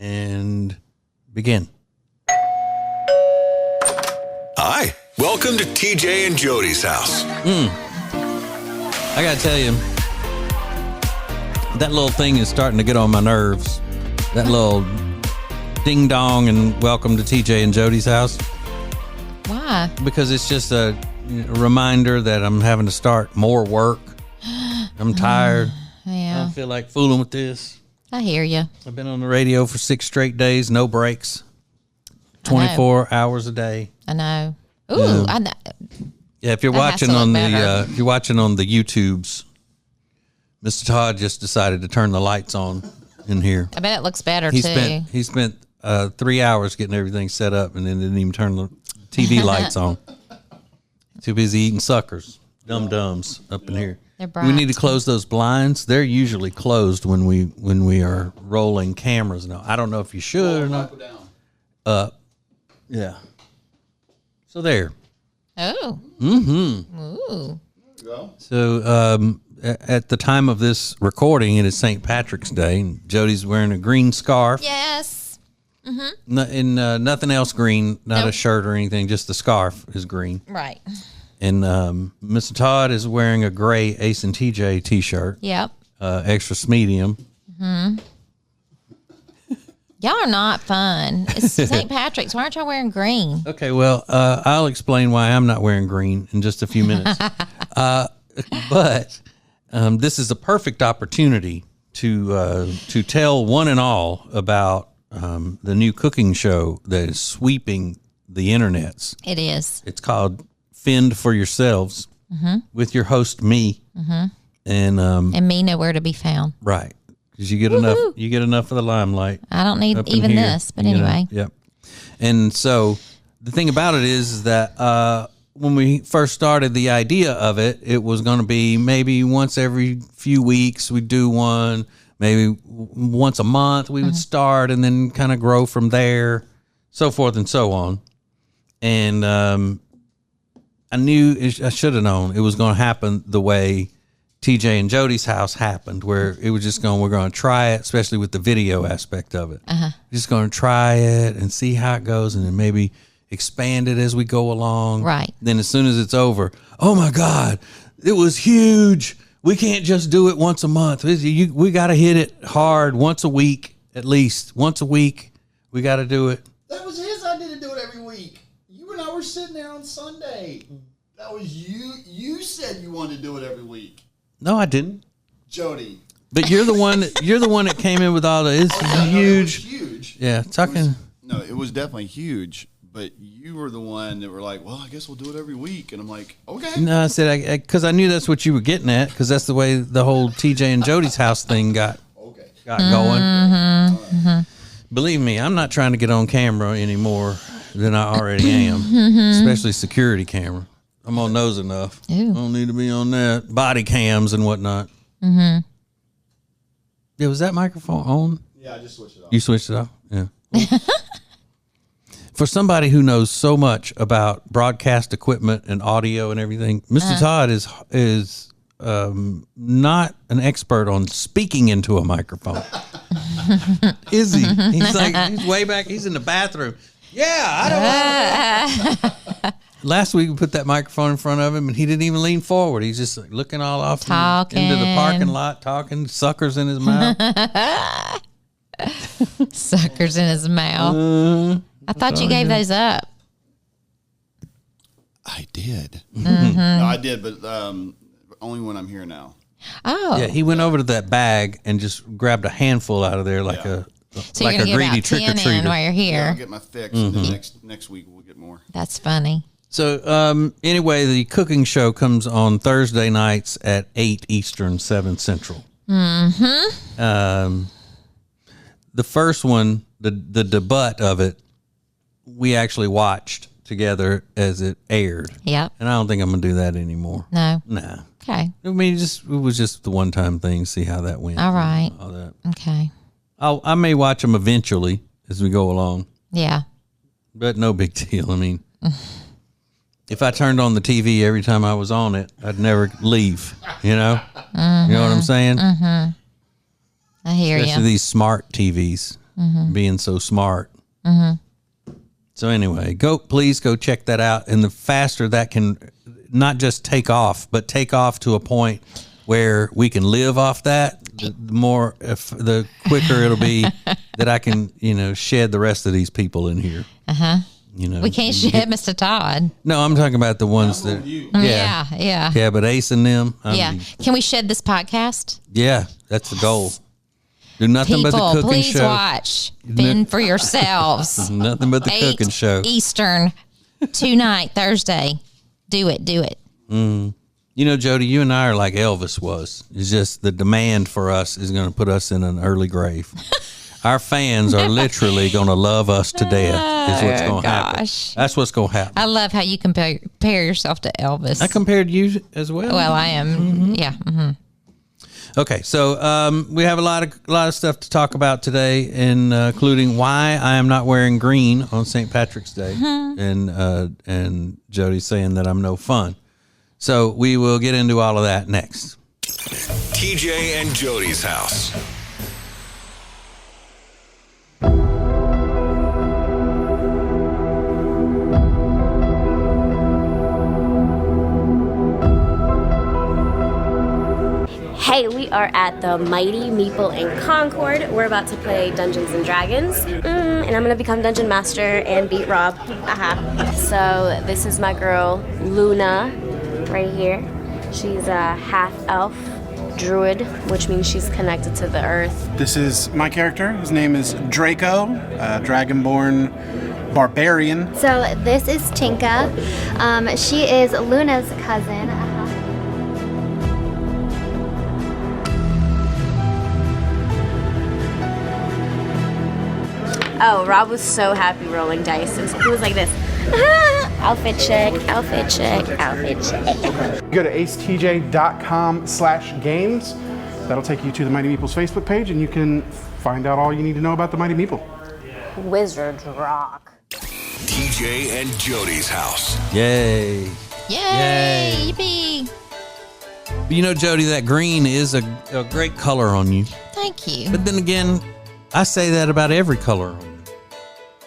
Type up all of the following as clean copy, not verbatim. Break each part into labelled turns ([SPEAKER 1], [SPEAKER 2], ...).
[SPEAKER 1] and begin.
[SPEAKER 2] Hi, welcome to TJ and Jodi's house.
[SPEAKER 1] I gotta tell you, that little thing is starting to get on my nerves. That little ding dong and welcome to TJ and Jodi's house.
[SPEAKER 3] Why?
[SPEAKER 1] Because it's just a reminder that I'm having to start more work. I'm tired. I don't feel like fooling with this.
[SPEAKER 3] I hear you.
[SPEAKER 1] I've been on the radio for 6 straight days, no breaks, 24 hours a day.
[SPEAKER 3] I know. Ooh, I know.
[SPEAKER 1] Yeah, if you're watching on the YouTubes, Mr. Todd just decided to turn the lights on in here.
[SPEAKER 3] I bet it looks better too.
[SPEAKER 1] He spent 3 hours getting everything set up, and then didn't even turn the TV lights on. Too busy eating suckers, dum-dums up in here. We need to close those blinds. They're usually closed when we are rolling cameras. Now, I don't know if you should or not. Yeah. So there.
[SPEAKER 3] Oh.
[SPEAKER 1] Mm-hmm.
[SPEAKER 3] Ooh.
[SPEAKER 1] So at the time of this recording, it is St. Patrick's Day, and Jodi's wearing a green scarf.
[SPEAKER 3] Yes.
[SPEAKER 1] Mm-hmm. And nothing else green, not a shirt or anything, just the scarf is green.
[SPEAKER 3] Right.
[SPEAKER 1] And Mr. Todd is wearing a gray Ace and TJ t-shirt.
[SPEAKER 3] Yep.
[SPEAKER 1] Extra medium.
[SPEAKER 3] Mm-hmm. Y'all are not fun. It's St. Patrick's. Why aren't y'all wearing green?
[SPEAKER 1] Okay, well, I'll explain why I'm not wearing green in just a few minutes. But this is a perfect opportunity to tell one and all about the new cooking show that is sweeping the internets.
[SPEAKER 3] It is.
[SPEAKER 1] It's called Fend for Yourselves with your host, me. And
[SPEAKER 3] me nowhere to be found.
[SPEAKER 1] Right. Because you get enough of the limelight.
[SPEAKER 3] I don't need even this, but anyway.
[SPEAKER 1] Yep. And so the thing about it is that when we first started the idea of it, it was going to be maybe once every few weeks we'd do one, maybe once a month we would start and then kind of grow from there, so forth and so on. And I knew, I should have known it was going to happen the way TJ and Jodi's house happened, where it was just we're going to try it, especially with the video aspect of it. Just going to try it and see how it goes, and then maybe expand it as we go along.
[SPEAKER 3] Right.
[SPEAKER 1] Then as soon as it's over, oh my God, it was huge. We can't just do it once a month. We got to hit it hard once a week, at least. Once a week, we got to do it.
[SPEAKER 4] That was his idea to do it every week. You and I were sitting there on Sunday. That was you. You said you wanted to do it every week.
[SPEAKER 1] No, I didn't.
[SPEAKER 4] Jodi.
[SPEAKER 1] But you're the one. You're the one that came in with all the. It's huge.
[SPEAKER 4] No, it was huge.
[SPEAKER 1] Yeah, talking.
[SPEAKER 4] It was definitely huge. But you were the one that were like, "Well, I guess we'll do it every week." And I'm like, "Okay."
[SPEAKER 1] No, I said because I knew that's what you were getting at, because that's the way the whole TJ and Jodi's house thing got going. Believe me, I'm not trying to get on camera any more than I already am, especially security camera. I'm on those enough.
[SPEAKER 3] Ew.
[SPEAKER 1] I don't need to be on that. Body cams and whatnot. Yeah, was that microphone on?
[SPEAKER 4] Yeah, I just switched it off.
[SPEAKER 1] You switched it off? Yeah. For somebody who knows so much about broadcast equipment and audio and everything, Mr. Todd is not an expert on speaking into a microphone. Is he? He's way back. He's in the bathroom. Yeah, I don't know. Last week we put that microphone in front of him and he didn't even lean forward. He's just looking all off into the parking lot, talking, suckers in his mouth.
[SPEAKER 3] Suckers in his mouth. I thought you gave those up.
[SPEAKER 4] I did. No, I did, but only when I'm here now.
[SPEAKER 3] Oh.
[SPEAKER 1] Yeah, he went over to that bag and just grabbed a handful out of there like a greedy trick-or-treater.
[SPEAKER 3] While you're here.
[SPEAKER 4] Yeah, I'll get my fix, and then next week we'll get more.
[SPEAKER 3] That's funny.
[SPEAKER 1] So anyway, the cooking show comes on Thursday nights at 8 Eastern, 7 Central. The first one, the debut of it, we actually watched together as it aired.
[SPEAKER 3] Yep.
[SPEAKER 1] And I don't think I'm going to do that anymore.
[SPEAKER 3] No.
[SPEAKER 1] Nah.
[SPEAKER 3] Okay.
[SPEAKER 1] I mean, it was just the one-time thing, see how that went.
[SPEAKER 3] All right.
[SPEAKER 1] All that.
[SPEAKER 3] Okay.
[SPEAKER 1] I may watch them eventually as we go along.
[SPEAKER 3] Yeah.
[SPEAKER 1] But no big deal. I mean, if I turned on the TV every time I was on it, I'd never leave, you know? You know what I'm saying?
[SPEAKER 3] I hear you.
[SPEAKER 1] Especially these smart TVs. being so smart. So anyway, please go check that out. And the faster that can not just take off, but take off to a point where we can live off that, the quicker it'll be that I can, shed the rest of these people in here.
[SPEAKER 3] We can't shed Mr. Todd.
[SPEAKER 1] No, I'm talking about the ones that. Yeah, but Ace and them.
[SPEAKER 3] Can we shed this podcast?
[SPEAKER 1] Yeah, that's the goal. Do nothing but the cooking
[SPEAKER 3] please
[SPEAKER 1] show.
[SPEAKER 3] Watch. Fend for yourselves.
[SPEAKER 1] Nothing but the cooking show.
[SPEAKER 3] Eastern, tonight, Thursday. Do it.
[SPEAKER 1] Jodi, you and I are like Elvis was. It's just the demand for us is going to put us in an early grave. Our fans are literally going to love us to death. Is what's going to happen. That's what's going to happen.
[SPEAKER 3] I love how you compare yourself to Elvis.
[SPEAKER 1] I compared you as well.
[SPEAKER 3] Well, I am. Yeah.
[SPEAKER 1] Okay, so we have a lot of stuff to talk about today, including why I am not wearing green on St. Patrick's Day, and Jodi saying that I'm no fun. So we will get into all of that next.
[SPEAKER 2] TJ and Jodi's house.
[SPEAKER 5] Hey, we are at the Mighty Meeple in Concord. We're about to play Dungeons and Dragons, and I'm gonna become Dungeon Master and beat Rob. So this is my girl Luna, right here. She's a half elf druid, which means she's connected to the earth.
[SPEAKER 6] This is my character. His name is Draco, dragonborn barbarian.
[SPEAKER 7] So this is Tinka. She is Luna's cousin.
[SPEAKER 5] Oh, Rob was so happy rolling dice. He was like this. Outfit check, outfit check, outfit check.
[SPEAKER 6] Go to acetj.com/games. That'll take you to the Mighty Meeple's Facebook page, and you can find out all you need to know about the Mighty Meeple.
[SPEAKER 5] Wizards rock.
[SPEAKER 2] TJ and Jodi's house.
[SPEAKER 1] Yay.
[SPEAKER 3] Yippee.
[SPEAKER 1] Jodi, that green is a great color on you.
[SPEAKER 3] Thank you.
[SPEAKER 1] But then again, I say that about every color on you.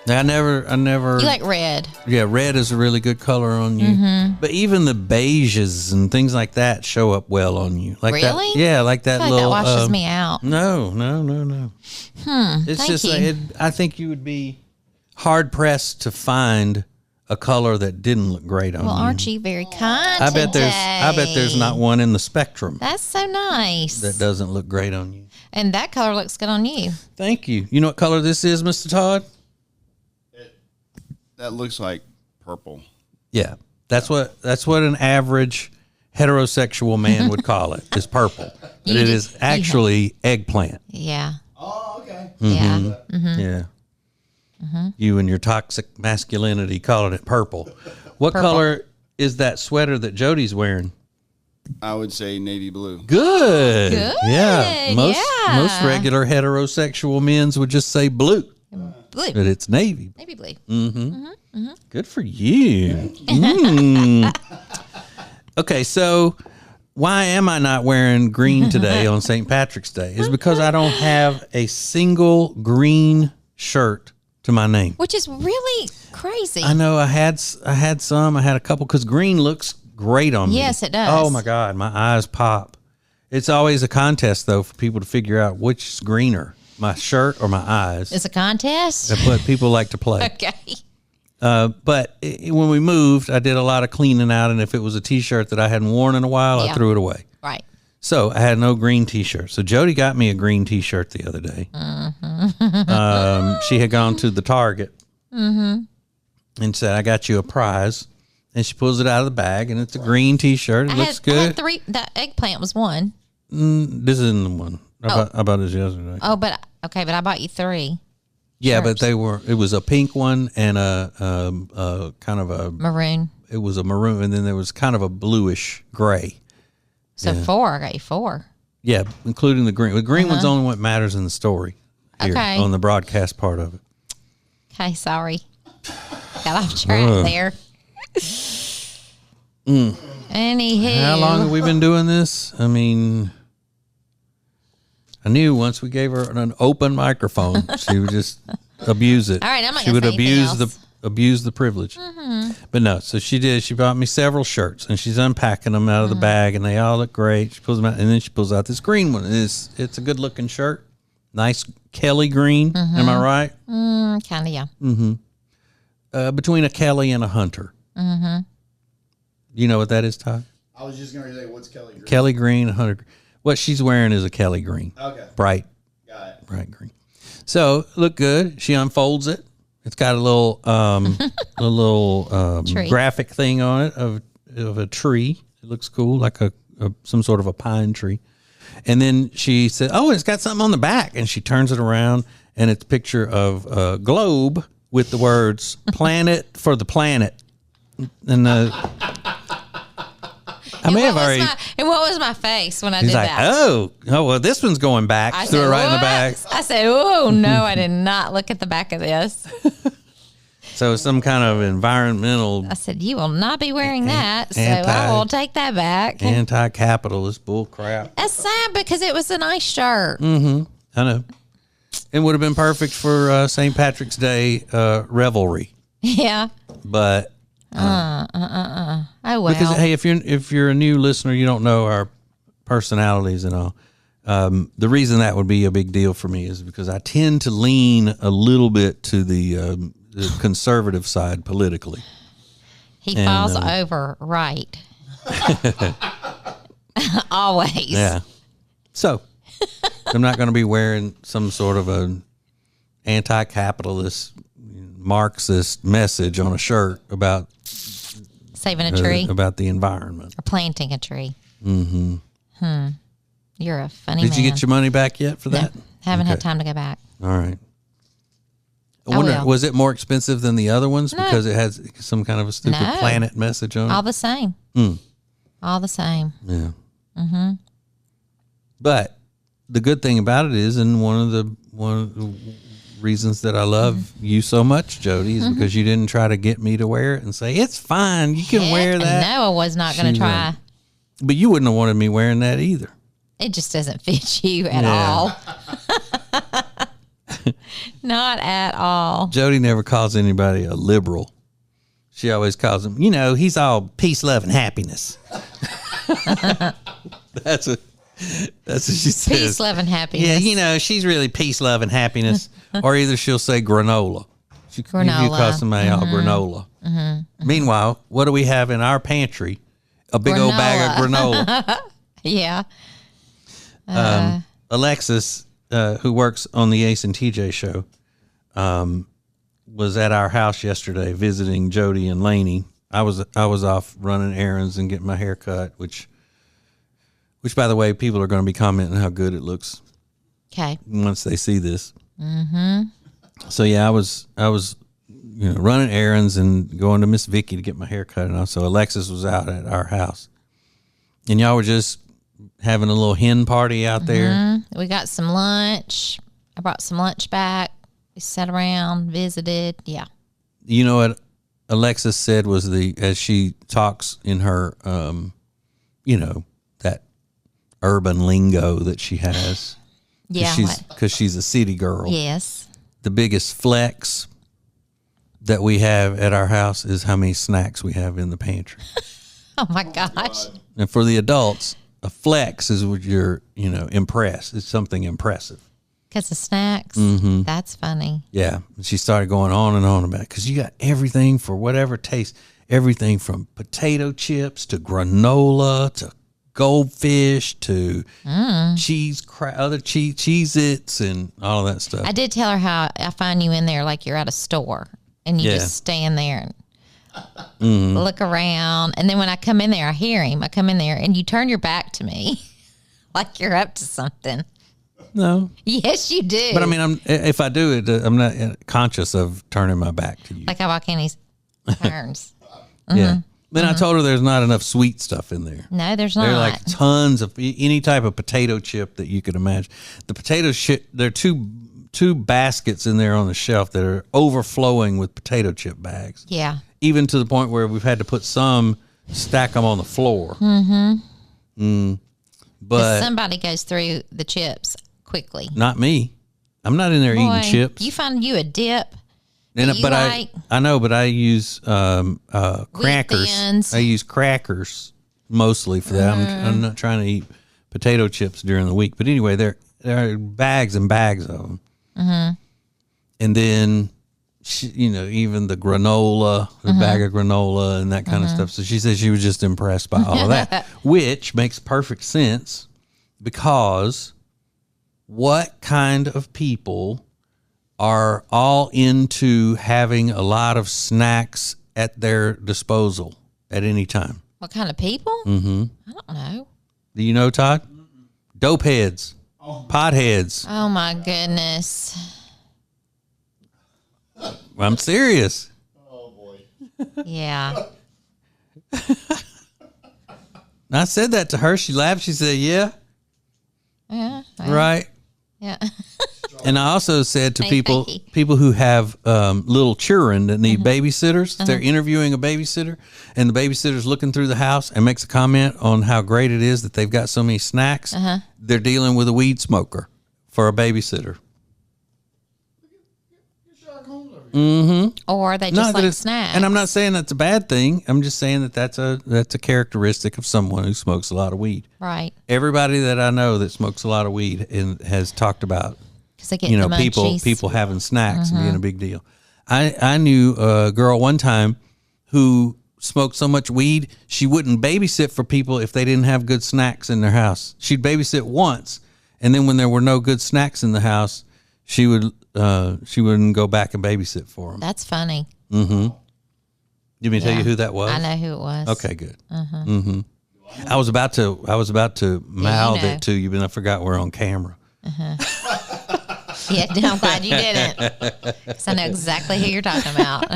[SPEAKER 1] I never.
[SPEAKER 3] You like red.
[SPEAKER 1] Yeah, red is a really good color on you. But even the beiges and things like that show up well on you. Like
[SPEAKER 3] really?
[SPEAKER 1] That, yeah, like that
[SPEAKER 3] I feel
[SPEAKER 1] little.
[SPEAKER 3] Like that washes me out.
[SPEAKER 1] No. It's
[SPEAKER 3] thank
[SPEAKER 1] just.
[SPEAKER 3] you.
[SPEAKER 1] I think you would be hard pressed to find a color that didn't look great on you.
[SPEAKER 3] Well, aren't you very kind?
[SPEAKER 1] I bet there's not one in the spectrum.
[SPEAKER 3] That's so nice.
[SPEAKER 1] That doesn't look great on you.
[SPEAKER 3] And that color looks good on you.
[SPEAKER 1] Thank you. You know what color this is, Mr. Todd?
[SPEAKER 4] That looks like purple.
[SPEAKER 1] Yeah, that's what an average heterosexual man would call it. Is purple, but it is actually eggplant.
[SPEAKER 3] Yeah.
[SPEAKER 4] Oh, okay.
[SPEAKER 3] Yeah.
[SPEAKER 1] Yeah. You and your toxic masculinity calling it purple. What color is that sweater that Jodi's wearing?
[SPEAKER 4] I would say navy blue.
[SPEAKER 1] Good. Yeah. Most
[SPEAKER 3] yeah.
[SPEAKER 1] regular heterosexual men's would just say blue.
[SPEAKER 3] Blue.
[SPEAKER 1] But it's navy.
[SPEAKER 3] Navy blue.
[SPEAKER 1] Good for you. Okay, so why am I not wearing green today on St. Patrick's Day? Is because I don't have a single green shirt to my name.
[SPEAKER 3] Which is really crazy.
[SPEAKER 1] I know. I had some. I had a couple because green looks great on me.
[SPEAKER 3] Yes, it does.
[SPEAKER 1] Oh my God, my eyes pop. It's always a contest though for people to figure out which is greener, my shirt or my eyes.
[SPEAKER 3] It's a contest?
[SPEAKER 1] That's what people like to play.
[SPEAKER 3] Okay.
[SPEAKER 1] But when we moved, I did a lot of cleaning out, and if it was a T-shirt that I hadn't worn in a while, I threw it away.
[SPEAKER 3] Right.
[SPEAKER 1] So I had no green T-shirt. So Jodi got me a green T-shirt the other day. She had gone to the Target and said, "I got you a prize." And she pulls it out of the bag, and it's a green T-shirt. It looks good.
[SPEAKER 3] I had three. That eggplant was one.
[SPEAKER 1] This isn't the one. I bought it yesterday.
[SPEAKER 3] Oh, but I bought you three.
[SPEAKER 1] Yeah,
[SPEAKER 3] shirts.
[SPEAKER 1] but it was a pink one and a kind of a
[SPEAKER 3] maroon.
[SPEAKER 1] It was a maroon, and then there was kind of a bluish gray.
[SPEAKER 3] So four. I got you four.
[SPEAKER 1] Yeah, including the green. The green one's only what matters in the story here on the broadcast part of it.
[SPEAKER 3] Okay, sorry. Got off track there. Anywho.
[SPEAKER 1] How long have we been doing this? I mean, I knew once we gave her an open microphone, she would just abuse it.
[SPEAKER 3] All right, I'm not
[SPEAKER 1] she
[SPEAKER 3] gonna
[SPEAKER 1] would
[SPEAKER 3] say anything
[SPEAKER 1] abuse the privilege. But no, so she did. She bought me several shirts, and she's unpacking them out of the bag, and they all look great. She pulls them out, and then she pulls out this green one. It's a good looking shirt, nice Kelly green. Am I right?
[SPEAKER 3] Kind of, yeah.
[SPEAKER 1] Between a Kelly and a Hunter. You know what that is, Todd?
[SPEAKER 4] I was just going to say, what's Kelly Green?
[SPEAKER 1] Kelly green, Hunter green. What she's wearing is a Kelly green.
[SPEAKER 4] Okay.
[SPEAKER 1] Bright.
[SPEAKER 4] Got it.
[SPEAKER 1] Bright green. So look good. She unfolds it. It's got a little graphic thing on it of a tree. It looks cool, like some sort of a pine tree. And then she said, "Oh, it's got something on the back." And she turns it around, and it's a picture of a globe with the words "Planet for the Planet." And I may have already.
[SPEAKER 3] And what was my face when I
[SPEAKER 1] He's
[SPEAKER 3] did
[SPEAKER 1] like,
[SPEAKER 3] that?
[SPEAKER 1] oh, well, this one's going back.
[SPEAKER 3] I
[SPEAKER 1] Threw
[SPEAKER 3] said,
[SPEAKER 1] it right in the
[SPEAKER 3] "What?"
[SPEAKER 1] back.
[SPEAKER 3] I said, "Oh no, I did not look at the back of this."
[SPEAKER 1] So some kind of environmental
[SPEAKER 3] I said, "You will not be wearing that." So I will take that back.
[SPEAKER 1] anti-capitalist bull crap.
[SPEAKER 3] That's sad because it was a nice shirt.
[SPEAKER 1] I know. It would have been perfect for St. Patrick's Day revelry,
[SPEAKER 3] Yeah.
[SPEAKER 1] but
[SPEAKER 3] Oh well.
[SPEAKER 1] because hey, if you're a new listener, you don't know our personalities and all. The reason that would be a big deal for me is because I tend to lean a little bit to the conservative side politically.
[SPEAKER 3] He falls over right. Always.
[SPEAKER 1] Yeah. So I'm not going to be wearing some sort of an anti-capitalist Marxist message on a shirt about
[SPEAKER 3] Saving a tree
[SPEAKER 1] about the environment.
[SPEAKER 3] or planting a tree. You're a funny
[SPEAKER 1] Did
[SPEAKER 3] man.
[SPEAKER 1] you get your money back yet for
[SPEAKER 3] No,
[SPEAKER 1] that?
[SPEAKER 3] haven't had
[SPEAKER 1] Okay.
[SPEAKER 3] time to go back.
[SPEAKER 1] All right. I
[SPEAKER 3] I
[SPEAKER 1] wonder,
[SPEAKER 3] will.
[SPEAKER 1] was it more expensive than the other ones
[SPEAKER 3] No.
[SPEAKER 1] because it has some kind of a stupid
[SPEAKER 3] No.
[SPEAKER 1] planet message on it?
[SPEAKER 3] All the same. All the same.
[SPEAKER 1] Yeah. But the good thing about it is, and one of the reasons that I love you so much, Jodi, is because you didn't try to get me to wear it and say it's fine, you can wear
[SPEAKER 3] Heck
[SPEAKER 1] that.
[SPEAKER 3] No, I was not going
[SPEAKER 1] She
[SPEAKER 3] to try.
[SPEAKER 1] But you wouldn't have wanted me wearing that either.
[SPEAKER 3] It just doesn't fit you at
[SPEAKER 1] Yeah.
[SPEAKER 3] all. Not at all.
[SPEAKER 1] Jodi never calls anybody a liberal. She always calls him, he's all peace, love, and happiness. That's what she says.
[SPEAKER 3] Peace, love, and happiness.
[SPEAKER 1] Yeah, she's really peace, love, and happiness. Or either she'll say granola. You call
[SPEAKER 3] Granola.
[SPEAKER 1] somebody all granola. Meanwhile, what do we have in our pantry? A big old bag of granola.
[SPEAKER 3] Yeah.
[SPEAKER 1] Alexis, who works on the Ace and TJ show, was at our house yesterday visiting Jodi and Laney. I was off running errands and getting my hair cut, which by the way, people are going to be commenting how good it looks
[SPEAKER 3] Okay.
[SPEAKER 1] once they see this. So yeah, I was running errands and going to Miss Vicky to get my hair cut, and also Alexis was out at our house, and y'all were just having a little hen party out there.
[SPEAKER 3] We got some lunch. I brought some lunch back. We sat around, visited. Yeah.
[SPEAKER 1] You know what Alexis said was as she talks in her, that urban lingo that she has.
[SPEAKER 3] Yeah.
[SPEAKER 1] Because she's a city girl.
[SPEAKER 3] Yes.
[SPEAKER 1] The biggest flex that we have at our house is how many snacks we have in the pantry.
[SPEAKER 3] Oh my gosh.
[SPEAKER 1] And for the adults, a flex is what you're, impressed. It's something impressive.
[SPEAKER 3] Because of snacks. That's funny.
[SPEAKER 1] Yeah. And she started going on and on about it because you got everything for whatever taste, everything from potato chips to granola to goldfish to other Cheez-Its and all of that stuff.
[SPEAKER 3] I did tell her how I find you in there like you're at a store and you just stand there and look around. And then when I come in there, I hear him. I come in there and you turn your back to me like you're up to something.
[SPEAKER 1] No.
[SPEAKER 3] Yes, you do.
[SPEAKER 1] But I mean, if I do it, I'm not conscious of turning my back to you.
[SPEAKER 3] Like how Kenny's turns.
[SPEAKER 1] Yeah. Then I told her there's not enough sweet stuff in there.
[SPEAKER 3] No, there's not.
[SPEAKER 1] There are like tons of any type of potato chip that you could imagine. The potato chip, there are two baskets in there on the shelf that are overflowing with potato chip bags.
[SPEAKER 3] Yeah.
[SPEAKER 1] Even to the point where we've had to put stack them on the floor.
[SPEAKER 3] But
[SPEAKER 1] But
[SPEAKER 3] somebody goes through the chips quickly.
[SPEAKER 1] Not me. I'm not in there
[SPEAKER 3] Boy,
[SPEAKER 1] eating chips.
[SPEAKER 3] You find you a dip.
[SPEAKER 1] And,
[SPEAKER 3] you
[SPEAKER 1] but
[SPEAKER 3] like
[SPEAKER 1] I know, but I use crackers.
[SPEAKER 3] Thins.
[SPEAKER 1] I use crackers mostly for that. I'm not trying to eat potato chips during the week. But anyway, there are bags and bags of them. Mm-hmm. And then, even the granola, the bag of granola and that kind of stuff. So she said she was just impressed by all of that, which makes perfect sense because what kind of people are all into having a lot of snacks at their disposal at any time?
[SPEAKER 3] What kind of people? Mm-hmm. I don't know.
[SPEAKER 1] Do you know, Todd? Dope heads, potheads.
[SPEAKER 3] Oh my goodness.
[SPEAKER 1] I'm serious.
[SPEAKER 4] Oh boy.
[SPEAKER 3] Yeah.
[SPEAKER 1] I said that to her. She laughed. She said, "Yeah,
[SPEAKER 3] Yeah.
[SPEAKER 1] right."
[SPEAKER 3] Yeah.
[SPEAKER 1] And I also said to
[SPEAKER 3] Hey,
[SPEAKER 1] people
[SPEAKER 3] Becky.
[SPEAKER 1] who have little children that need
[SPEAKER 3] Mm-hmm.
[SPEAKER 1] babysitters, if they're interviewing a babysitter and the babysitter's looking through the house and makes a comment on how great it is that they've got so many snacks, they're dealing with a weed smoker for a babysitter.
[SPEAKER 3] Or they just
[SPEAKER 1] Not that
[SPEAKER 3] like
[SPEAKER 1] it's-
[SPEAKER 3] snacks.
[SPEAKER 1] And I'm not saying that's a bad thing. I'm just saying that that's a characteristic of someone who smokes a lot of weed.
[SPEAKER 3] Right.
[SPEAKER 1] Everybody that I know that smokes a lot of weed and has talked about,
[SPEAKER 3] Because they get the munchies.
[SPEAKER 1] people having snacks and being a big deal. I knew a girl one time who smoked so much weed she wouldn't babysit for people if they didn't have good snacks in their house. She'd babysit once, and then when there were no good snacks in the house, she wouldn't go back and babysit for them.
[SPEAKER 3] That's funny.
[SPEAKER 1] You want me to tell you who that was?
[SPEAKER 3] I know who it was.
[SPEAKER 1] Okay, good. I was about to mouth
[SPEAKER 3] know.
[SPEAKER 1] it to you, but I forgot we're on camera.
[SPEAKER 3] Yeah, I'm glad you didn't. Because I know exactly who you're talking about.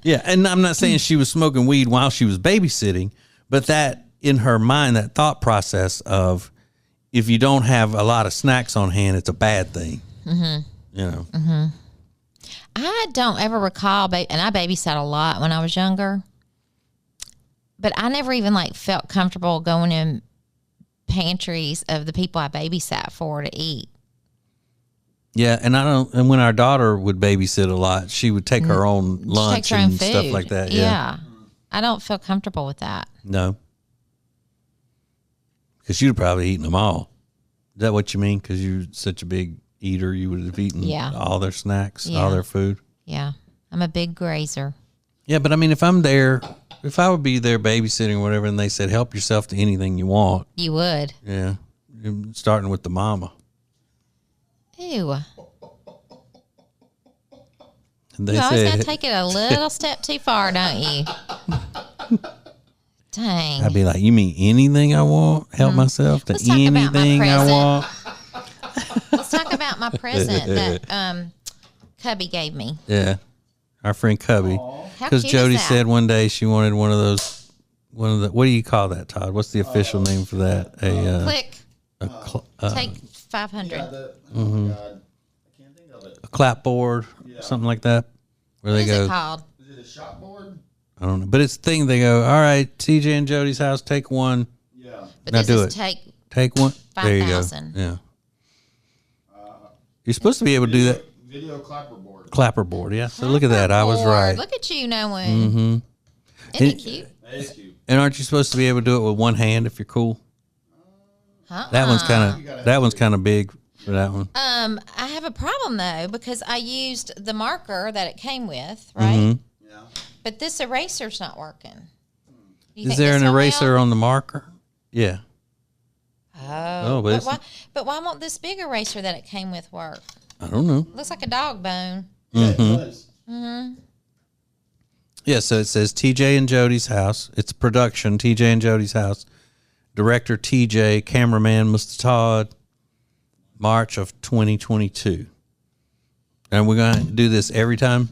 [SPEAKER 1] Yeah, and I'm not saying she was smoking weed while she was babysitting, but that in her mind, that thought process of if you don't have a lot of snacks on hand, it's a bad thing.
[SPEAKER 3] I don't ever recall, and I babysat a lot when I was younger, but I never even felt comfortable going in pantries of the people I babysat for to eat.
[SPEAKER 1] Yeah, and when our daughter would babysit a lot, she would take her own lunch
[SPEAKER 3] Takes her own
[SPEAKER 1] and stuff
[SPEAKER 3] food.
[SPEAKER 1] like that.
[SPEAKER 3] Yeah. I don't feel comfortable with that.
[SPEAKER 1] No. Because you'd have probably eaten them all. Is that what you mean? Because you're such a big eater, you would have eaten all their snacks, all their food.
[SPEAKER 3] Yeah. I'm a big grazer.
[SPEAKER 1] Yeah, but I mean, if I would be there babysitting or whatever, and they said, help yourself to anything you want.
[SPEAKER 3] You would.
[SPEAKER 1] Yeah. Starting with the mama.
[SPEAKER 3] Ew.
[SPEAKER 1] And they
[SPEAKER 3] You always got to
[SPEAKER 1] said,
[SPEAKER 3] take it a little step too far, don't you? Dang.
[SPEAKER 1] I'd be like, you mean anything I want? Help myself to
[SPEAKER 3] Let's talk about my
[SPEAKER 1] anything I
[SPEAKER 3] present.
[SPEAKER 1] want?
[SPEAKER 3] Let's talk about my present that Cubby gave me.
[SPEAKER 1] Yeah. Our friend Cubby.
[SPEAKER 3] How
[SPEAKER 1] Because
[SPEAKER 3] cute
[SPEAKER 1] Jodi
[SPEAKER 3] is that?
[SPEAKER 1] said one day she wanted one of the, what do you call that, Todd? What's the official name for that?
[SPEAKER 3] Click. Take 500.
[SPEAKER 4] Yeah, oh God, I can't think of it.
[SPEAKER 1] A clapboard, something like that, where
[SPEAKER 3] What
[SPEAKER 1] they
[SPEAKER 3] is
[SPEAKER 1] go.
[SPEAKER 3] it called?
[SPEAKER 4] Is it a shop board?
[SPEAKER 1] I don't know, but it's the thing. They go, all right, TJ and Jodi's house, take one,
[SPEAKER 4] Yeah.
[SPEAKER 3] But
[SPEAKER 1] Now
[SPEAKER 3] this
[SPEAKER 1] do
[SPEAKER 3] is
[SPEAKER 1] it. take one. There you go.
[SPEAKER 3] 5,000.
[SPEAKER 1] Yeah, you're supposed to be able to do that.
[SPEAKER 4] Video clapper board.
[SPEAKER 1] Clapper board, yeah. So look at that. I was
[SPEAKER 3] Clapperboard.
[SPEAKER 1] right.
[SPEAKER 3] Look at you knowing. Mm-hmm. Isn't it cute?
[SPEAKER 4] That is cute.
[SPEAKER 1] And aren't you supposed to be able to do it with one hand if you're cool? That one's kind of big for that one.
[SPEAKER 3] I have a problem though because I used the marker that it came with, right?
[SPEAKER 1] Mm-hmm.
[SPEAKER 4] Yeah.
[SPEAKER 3] But this eraser's not working. You
[SPEAKER 1] Is
[SPEAKER 3] think
[SPEAKER 1] there
[SPEAKER 3] this
[SPEAKER 1] an
[SPEAKER 3] one
[SPEAKER 1] eraser
[SPEAKER 3] will?
[SPEAKER 1] on the marker? Yeah.
[SPEAKER 3] Oh,
[SPEAKER 1] but it's-
[SPEAKER 3] but why won't this big eraser that it came with work?
[SPEAKER 1] I don't know.
[SPEAKER 3] Looks like a dog bone.
[SPEAKER 4] Yeah, it does.
[SPEAKER 1] Yeah, so it says TJ and Jodi's house. It's a production, TJ and Jodi's house. Director TJ, cameraman Mr. Todd, March of 2022. And we're going to do this every time?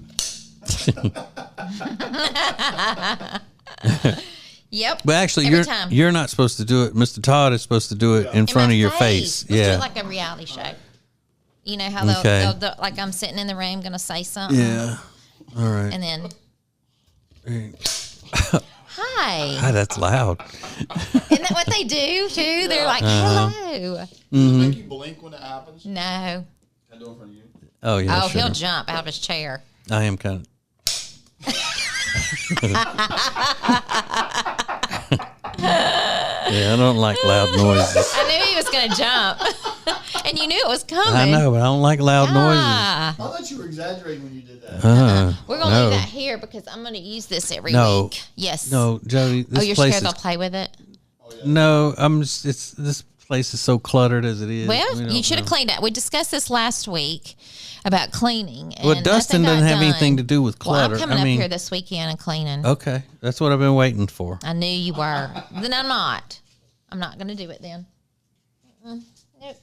[SPEAKER 3] Yep.
[SPEAKER 1] But actually,
[SPEAKER 3] Every time.
[SPEAKER 1] you're not supposed to do it. Mr. Todd is supposed to do it in front
[SPEAKER 3] my
[SPEAKER 1] of your face.
[SPEAKER 3] Let's do it
[SPEAKER 1] Yeah.
[SPEAKER 3] like a reality show. You know how they'll,
[SPEAKER 1] Okay.
[SPEAKER 3] they'll do, like I'm sitting in the room going to say something.
[SPEAKER 1] Yeah. All right.
[SPEAKER 3] And then, Hi.
[SPEAKER 1] God, that's loud.
[SPEAKER 3] Isn't that what they do too? They're like, hello.
[SPEAKER 4] Does it make you blink when it happens?
[SPEAKER 3] No.
[SPEAKER 4] Can I do it in front of you?
[SPEAKER 1] Oh, yeah,
[SPEAKER 3] Oh,
[SPEAKER 1] sure.
[SPEAKER 3] he'll jump out of his chair.
[SPEAKER 1] I am kind of. Yeah, I don't like loud noises.
[SPEAKER 3] I knew he was going to jump. And you knew it was coming.
[SPEAKER 1] I know, but I don't like loud noises.
[SPEAKER 3] Ah.
[SPEAKER 4] I thought you were exaggerating when you did that.
[SPEAKER 3] We're going to
[SPEAKER 1] no.
[SPEAKER 3] leave that here because I'm going to use this every
[SPEAKER 1] No.
[SPEAKER 3] week. Yes.
[SPEAKER 1] No, Jody, this
[SPEAKER 3] Oh, you're
[SPEAKER 1] place
[SPEAKER 3] scared
[SPEAKER 1] is
[SPEAKER 3] they'll play with it?
[SPEAKER 1] no. I'm just. It's this place is so cluttered as it is.
[SPEAKER 3] Well,
[SPEAKER 1] We
[SPEAKER 3] you
[SPEAKER 1] don't
[SPEAKER 3] should have
[SPEAKER 1] know.
[SPEAKER 3] cleaned it. We discussed this last week about cleaning. And
[SPEAKER 1] Well, Dustin
[SPEAKER 3] nothing
[SPEAKER 1] doesn't
[SPEAKER 3] got
[SPEAKER 1] have
[SPEAKER 3] done.
[SPEAKER 1] anything to do with clutter.
[SPEAKER 3] Well, I'm coming
[SPEAKER 1] I
[SPEAKER 3] up
[SPEAKER 1] mean-
[SPEAKER 3] here this weekend and cleaning.
[SPEAKER 1] Okay, that's what I've been waiting for.
[SPEAKER 3] I knew you were. Then I'm not. I'm not going to do it then. Nope.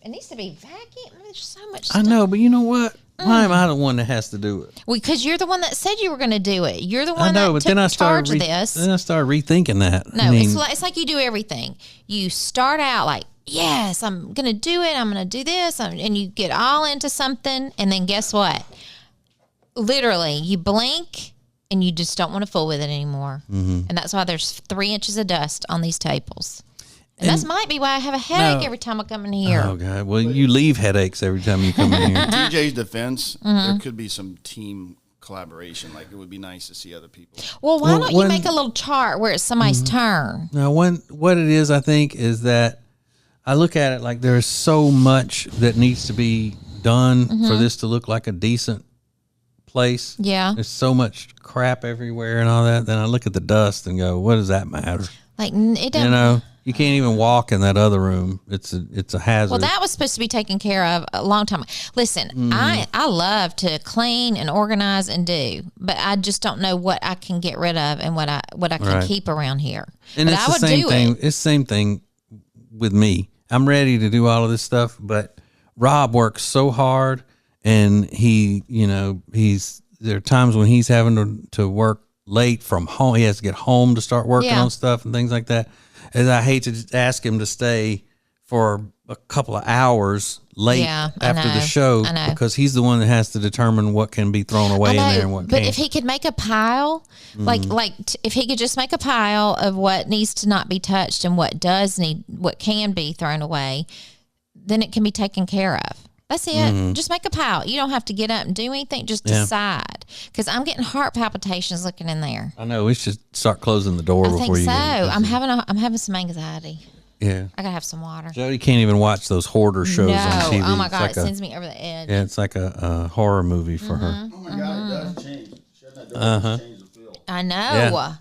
[SPEAKER 3] It needs to be vacuumed. There's so much
[SPEAKER 1] I
[SPEAKER 3] stuff.
[SPEAKER 1] know, but you know what? Why am I the one that has to do it?
[SPEAKER 3] Because you're the one that said you were going to do it. You're the
[SPEAKER 1] I
[SPEAKER 3] one
[SPEAKER 1] know,
[SPEAKER 3] that
[SPEAKER 1] but
[SPEAKER 3] took
[SPEAKER 1] then I
[SPEAKER 3] charge
[SPEAKER 1] started.
[SPEAKER 3] of this.
[SPEAKER 1] Then I started rethinking that.
[SPEAKER 3] No,
[SPEAKER 1] I mean,
[SPEAKER 3] it's like you do everything. You start out like, yes, I'm going to do it. I'm going to do this. And you get all into something. And then guess what? Literally, you blink and you just don't want to fool with it anymore.
[SPEAKER 1] Mm-hmm.
[SPEAKER 3] And that's why there's 3 inches of dust on these tables. And that might be why I have a headache
[SPEAKER 1] No.
[SPEAKER 3] every time I come in here.
[SPEAKER 1] oh god, well you leave headaches every time you come in here.
[SPEAKER 4] TJ's defense,
[SPEAKER 3] Mm-hmm.
[SPEAKER 4] there could be some team collaboration. Like, it would be nice to see other people.
[SPEAKER 3] Well, why
[SPEAKER 1] Well,
[SPEAKER 3] don't
[SPEAKER 1] when-
[SPEAKER 3] you make a little chart where it's somebody's turn?
[SPEAKER 1] Now, what it is, I think, is that I look at it like there's so much that needs to be done for this to look like a decent place.
[SPEAKER 3] Yeah.
[SPEAKER 1] There's so much crap everywhere and all that. Then I look at the dust and go, what does that matter?
[SPEAKER 3] Like, it doesn't.
[SPEAKER 1] You know, you can't even walk in that other room. It's a hazard.
[SPEAKER 3] Well, that was supposed to be taken care of a long time ago. Listen,
[SPEAKER 1] Mm-hmm.
[SPEAKER 3] I love to clean and organize and do, but I just don't know what I can get rid of and what I can
[SPEAKER 1] Right.
[SPEAKER 3] keep around here.
[SPEAKER 1] and
[SPEAKER 3] but
[SPEAKER 1] it's
[SPEAKER 3] I
[SPEAKER 1] the
[SPEAKER 3] would
[SPEAKER 1] same
[SPEAKER 3] do
[SPEAKER 1] thing.
[SPEAKER 3] it.
[SPEAKER 1] It's the same thing with me. I'm ready to do all of this stuff, but Rob works so hard, and there are times when he's having to work late from home. He has to get home to start working
[SPEAKER 3] Yeah.
[SPEAKER 1] on stuff and things like that. And I hate to just ask him to stay for a couple of hours late
[SPEAKER 3] Yeah, I
[SPEAKER 1] after the
[SPEAKER 3] know.
[SPEAKER 1] show
[SPEAKER 3] I know.
[SPEAKER 1] because he's the one that has to determine what can be thrown away in there and what
[SPEAKER 3] but
[SPEAKER 1] can't.
[SPEAKER 3] if he could make a pile, if he could just make a pile of what needs to not be touched and what can be thrown away, then it can be taken care of. That's it. Just make a pile. You don't have to get up and do anything. Just
[SPEAKER 1] Yeah.
[SPEAKER 3] decide. Because I'm getting heart palpitations looking in there.
[SPEAKER 1] I know we should start closing the door
[SPEAKER 3] I
[SPEAKER 1] before
[SPEAKER 3] think
[SPEAKER 1] you
[SPEAKER 3] so.
[SPEAKER 1] get
[SPEAKER 3] I'm having some anxiety.
[SPEAKER 1] Yeah.
[SPEAKER 3] I gotta have some water.
[SPEAKER 1] Jody can't even watch those hoarder shows
[SPEAKER 3] No,
[SPEAKER 1] on TV.
[SPEAKER 3] oh my
[SPEAKER 1] It's
[SPEAKER 3] god,
[SPEAKER 1] like
[SPEAKER 3] it
[SPEAKER 1] a-
[SPEAKER 3] sends me over the edge.
[SPEAKER 1] Yeah, it's like a horror movie for her.
[SPEAKER 4] Oh my God, it does change. Shutting that door does change the feel.
[SPEAKER 3] I know.
[SPEAKER 1] Yeah.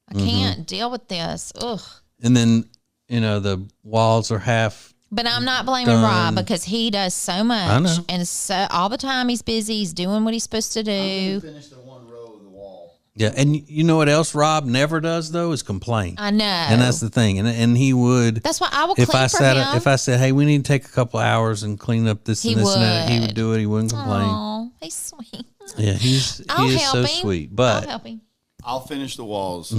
[SPEAKER 3] I can't deal with this. Ugh.
[SPEAKER 1] And then, the walls are half.
[SPEAKER 3] But I'm not blaming
[SPEAKER 1] Done.
[SPEAKER 3] Rob because he does so much.
[SPEAKER 1] I know.
[SPEAKER 3] And so all the time he's busy. He's doing what he's supposed to do.
[SPEAKER 4] Finish the one row of the wall.
[SPEAKER 1] Yeah, and you know what else Rob never does though is complain.
[SPEAKER 3] I know.
[SPEAKER 1] And that's the thing. And he would.
[SPEAKER 3] That's why I will
[SPEAKER 1] if
[SPEAKER 3] clean
[SPEAKER 1] I
[SPEAKER 3] for
[SPEAKER 1] said
[SPEAKER 3] him.
[SPEAKER 1] if I said, hey, we need to take a couple hours and clean up this
[SPEAKER 3] He
[SPEAKER 1] and this and that, he
[SPEAKER 3] would.
[SPEAKER 1] would do it. He wouldn't complain.
[SPEAKER 3] Oh, he's sweet.
[SPEAKER 1] Yeah, he
[SPEAKER 3] I'll
[SPEAKER 1] is
[SPEAKER 3] help
[SPEAKER 1] so
[SPEAKER 3] him.
[SPEAKER 1] sweet.
[SPEAKER 3] I'll
[SPEAKER 1] But
[SPEAKER 3] help him.
[SPEAKER 4] I'll finish the walls.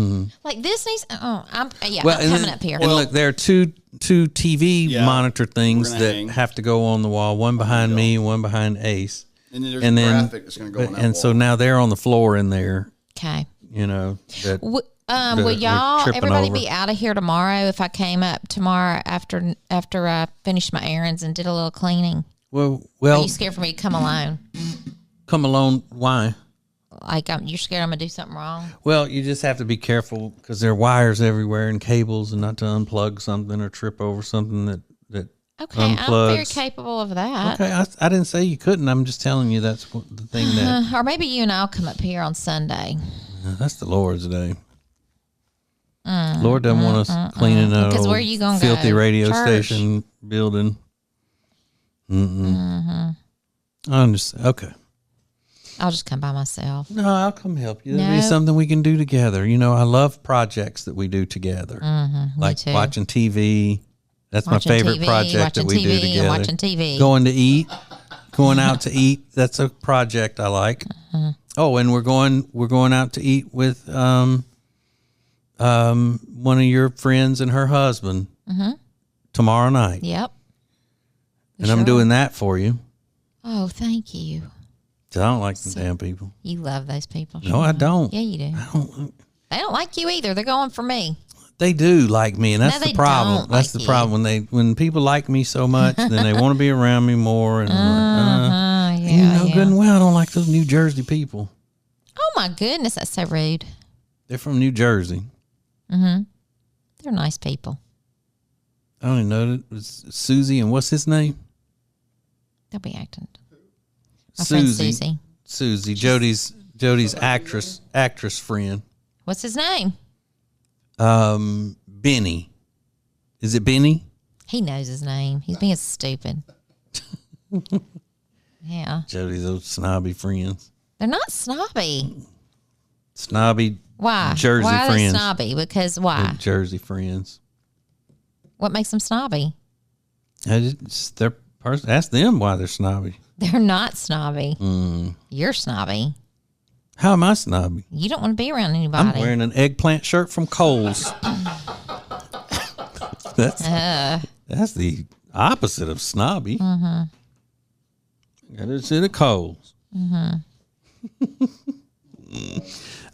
[SPEAKER 3] Like this needs. I'm
[SPEAKER 1] and
[SPEAKER 3] coming
[SPEAKER 1] then-
[SPEAKER 3] up here.
[SPEAKER 1] And look, there are two TV
[SPEAKER 4] Yeah,
[SPEAKER 1] monitor things
[SPEAKER 4] we're gonna
[SPEAKER 1] that
[SPEAKER 4] hang.
[SPEAKER 1] have to go on the wall. One behind me, one behind Ace.
[SPEAKER 4] And then there's
[SPEAKER 1] And
[SPEAKER 4] a
[SPEAKER 1] then,
[SPEAKER 4] graphic that's going to go on that
[SPEAKER 1] and
[SPEAKER 4] wall.
[SPEAKER 1] so now they're on the floor in there.
[SPEAKER 3] Okay.
[SPEAKER 1] That
[SPEAKER 3] Will
[SPEAKER 1] we're
[SPEAKER 3] y'all,
[SPEAKER 1] tripping
[SPEAKER 3] everybody
[SPEAKER 1] over.
[SPEAKER 3] be out of here tomorrow if I came up tomorrow after I finished my errands and did a little cleaning? Are
[SPEAKER 1] well,
[SPEAKER 3] you scared for me to come alone?
[SPEAKER 1] come along. Why?
[SPEAKER 3] Like you're scared I'm going to do something wrong?
[SPEAKER 1] Well, you just have to be careful because there are wires everywhere and cables, and not to unplug something or trip over something that
[SPEAKER 3] Okay, I'm very
[SPEAKER 1] unplugs.
[SPEAKER 3] capable of that.
[SPEAKER 1] Okay, I didn't say you couldn't. I'm just telling you that's the thing that
[SPEAKER 3] Or maybe you and I'll come up here on Sunday.
[SPEAKER 1] that's the Lord's day. Lord doesn't want us cleaning that
[SPEAKER 3] Because
[SPEAKER 1] old
[SPEAKER 3] where you gonna
[SPEAKER 1] filthy
[SPEAKER 3] go?
[SPEAKER 1] radio
[SPEAKER 3] Church?
[SPEAKER 1] station building. I'm just okay.
[SPEAKER 3] I'll just come by myself.
[SPEAKER 1] No, I'll come help you. There'll be
[SPEAKER 3] No.
[SPEAKER 1] something we can do together. I love projects that we do together, like
[SPEAKER 3] too.
[SPEAKER 1] watching TV. That's
[SPEAKER 3] Watching
[SPEAKER 1] my favorite
[SPEAKER 3] TV,
[SPEAKER 1] project that
[SPEAKER 3] watching
[SPEAKER 1] we do
[SPEAKER 3] TV, and
[SPEAKER 1] together.
[SPEAKER 3] watching TV.
[SPEAKER 1] Going to eat, going out to eat. That's a project I like. Oh, and we're going out to eat with one of your friends and her husband tomorrow night,
[SPEAKER 3] Yep.
[SPEAKER 1] and I'm doing that for you.
[SPEAKER 3] Oh, thank you.
[SPEAKER 1] 'Cause I don't like them damn people.
[SPEAKER 3] You love those people.
[SPEAKER 1] No, I don't.
[SPEAKER 3] Yeah, you do.
[SPEAKER 1] I don't.
[SPEAKER 3] They don't like you either. They're going for me.
[SPEAKER 1] They do like me, and that's
[SPEAKER 3] No,
[SPEAKER 1] the
[SPEAKER 3] they
[SPEAKER 1] problem.
[SPEAKER 3] don't
[SPEAKER 1] That's
[SPEAKER 3] like
[SPEAKER 1] the
[SPEAKER 3] you.
[SPEAKER 1] problem when people like me so much, then they want to be around me more. And I'm like, you know good and well I don't like those New Jersey people.
[SPEAKER 3] Oh my goodness, that's so rude.
[SPEAKER 1] They're from New Jersey.
[SPEAKER 3] They're nice people.
[SPEAKER 1] I don't even know. It was Susie and what's his name?
[SPEAKER 3] They'll be acting. My friend Susie.
[SPEAKER 1] Susie, Jodi's actress friend.
[SPEAKER 3] What's his name?
[SPEAKER 1] Benny. Is it Benny?
[SPEAKER 3] He knows his name. He's being stupid. Yeah.
[SPEAKER 1] Jodi's those snobby friends.
[SPEAKER 3] They're not snobby.
[SPEAKER 1] Snobby.
[SPEAKER 3] Why?
[SPEAKER 1] Jersey
[SPEAKER 3] why are
[SPEAKER 1] friends.
[SPEAKER 3] they snobby? Because why?
[SPEAKER 1] They're Jersey friends.
[SPEAKER 3] What makes them snobby?
[SPEAKER 1] Ask them why they're snobby.
[SPEAKER 3] They're not snobby. You're snobby.
[SPEAKER 1] How am I snobby?
[SPEAKER 3] You don't want to be around anybody.
[SPEAKER 1] I'm wearing an eggplant shirt from Kohl's. That's the opposite of snobby. Got it at Kohl's.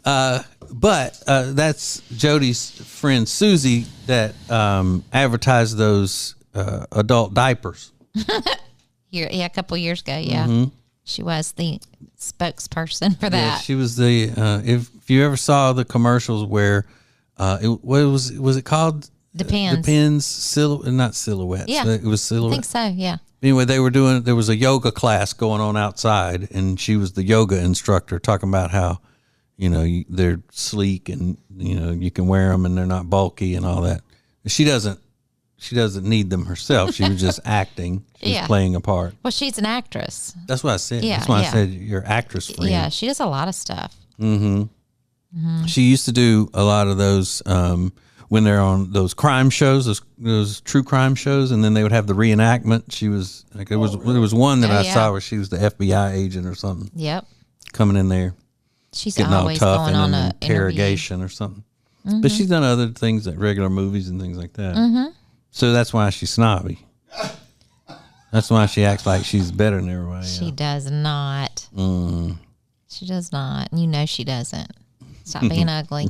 [SPEAKER 1] But that's Jodi's friend Susie that advertised those adult diapers.
[SPEAKER 3] A couple years ago, yeah. She was the spokesperson for that.
[SPEAKER 1] Yeah, she was the. If you ever saw the commercials where, what was it called?
[SPEAKER 3] Depends.
[SPEAKER 1] Not silhouettes.
[SPEAKER 3] Yeah,
[SPEAKER 1] it was silhouette.
[SPEAKER 3] I think so. Yeah.
[SPEAKER 1] Anyway, there was a yoga class going on outside, and she was the yoga instructor talking about how, they're sleek and, you can wear them and they're not bulky and all that. She doesn't need them herself. She was just acting. She was playing a part.
[SPEAKER 3] Well, she's an actress.
[SPEAKER 1] That's what I said.
[SPEAKER 3] Yeah,
[SPEAKER 1] That's why I said your actress friend.
[SPEAKER 3] Yeah, she does a lot of stuff.
[SPEAKER 1] She used to do a lot of those when they're on those crime shows, those true crime shows, and then they would have the reenactment. She was like, there was one that I saw where she was the FBI agent or something.
[SPEAKER 3] Yep.
[SPEAKER 1] Coming in there,
[SPEAKER 3] she's
[SPEAKER 1] getting all
[SPEAKER 3] always
[SPEAKER 1] tough
[SPEAKER 3] going
[SPEAKER 1] in
[SPEAKER 3] on
[SPEAKER 1] an
[SPEAKER 3] an
[SPEAKER 1] interrogation or something. But she's done other things like regular movies and things like that. So that's why she's snobby. That's why she acts like she's better than everybody else.
[SPEAKER 3] She does not. She does not. You she doesn't. Stop being ugly.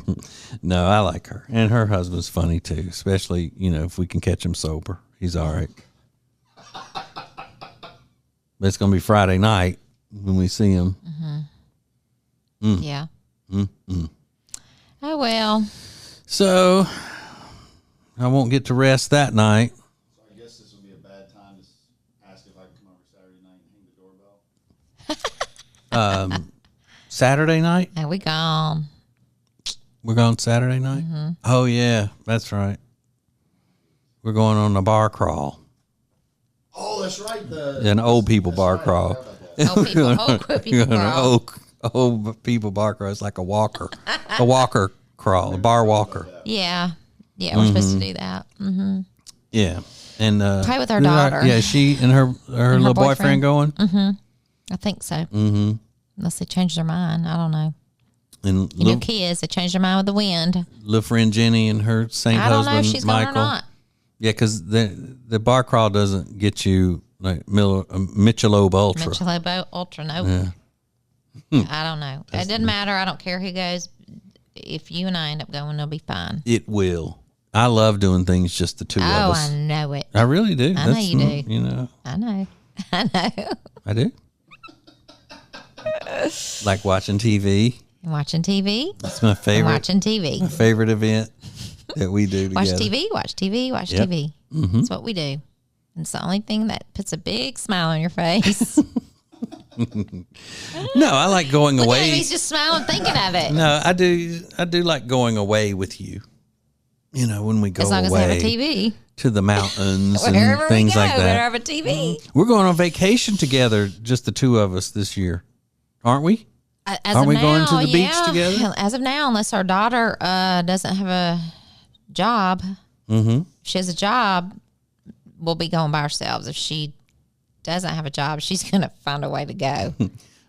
[SPEAKER 1] No, I like her. And her husband's funny too, especially, if we can catch him sober. He's all right. But it's going to be Friday night when we see him.
[SPEAKER 3] Yeah. Oh, well.
[SPEAKER 1] So I won't get to rest that night.
[SPEAKER 4] So I guess this would be a bad time to ask if I can come over Saturday night and hang the doorbell.
[SPEAKER 1] Saturday night?
[SPEAKER 3] Are we gone?
[SPEAKER 1] We're going Saturday night? Oh, yeah, that's right. We're going on a bar crawl.
[SPEAKER 4] Oh, that's right.
[SPEAKER 1] An old people bar crawl.
[SPEAKER 3] Old people.
[SPEAKER 1] Old people bar crawl. It's like a walker. A walker crawl. A bar walker.
[SPEAKER 3] Yeah. Yeah, we're supposed to do that.
[SPEAKER 1] Yeah. And
[SPEAKER 3] probably with our daughter.
[SPEAKER 1] Yeah, she and her little boyfriend going?
[SPEAKER 3] I think so. Unless they change their mind. I don't know.
[SPEAKER 1] And
[SPEAKER 3] Kids, they change their mind with the wind.
[SPEAKER 1] Little friend Jenny and her same
[SPEAKER 3] I don't
[SPEAKER 1] husband,
[SPEAKER 3] know if she's
[SPEAKER 1] Michael.
[SPEAKER 3] going or not.
[SPEAKER 1] Yeah, because the bar crawl doesn't get you like Michelob Ultra.
[SPEAKER 3] Michelob Ultra, no. I don't know. It doesn't matter. I don't care who goes. If you and I end up going, it'll be fine.
[SPEAKER 1] It will. I love doing things just the two of us.
[SPEAKER 3] Oh, I know it.
[SPEAKER 1] I really do.
[SPEAKER 3] I know you do.
[SPEAKER 1] I
[SPEAKER 3] know.
[SPEAKER 1] I do. Like watching TV.
[SPEAKER 3] Watching TV.
[SPEAKER 1] That's my favorite.
[SPEAKER 3] Watching TV.
[SPEAKER 1] My favorite event that we do together.
[SPEAKER 3] Watch TV. That's what we do. And it's the only thing that puts a big smile on your face.
[SPEAKER 1] No, I like going
[SPEAKER 3] Look
[SPEAKER 1] away.
[SPEAKER 3] at him, he's just smiling thinking of it.
[SPEAKER 1] No, I do like going away with you. When we go
[SPEAKER 3] as long
[SPEAKER 1] away
[SPEAKER 3] as they have a TV.
[SPEAKER 1] to the mountains and
[SPEAKER 3] Wherever
[SPEAKER 1] things
[SPEAKER 3] we go,
[SPEAKER 1] like
[SPEAKER 3] we
[SPEAKER 1] that.
[SPEAKER 3] have a TV.
[SPEAKER 1] We're going on vacation together, just the two of us this year, aren't we?
[SPEAKER 3] Aren't
[SPEAKER 1] we going to the beach together?
[SPEAKER 3] As of now, unless our daughter doesn't have a job. If she has a job, we'll be going by ourselves. If she doesn't have a job, she's going to find a way to go.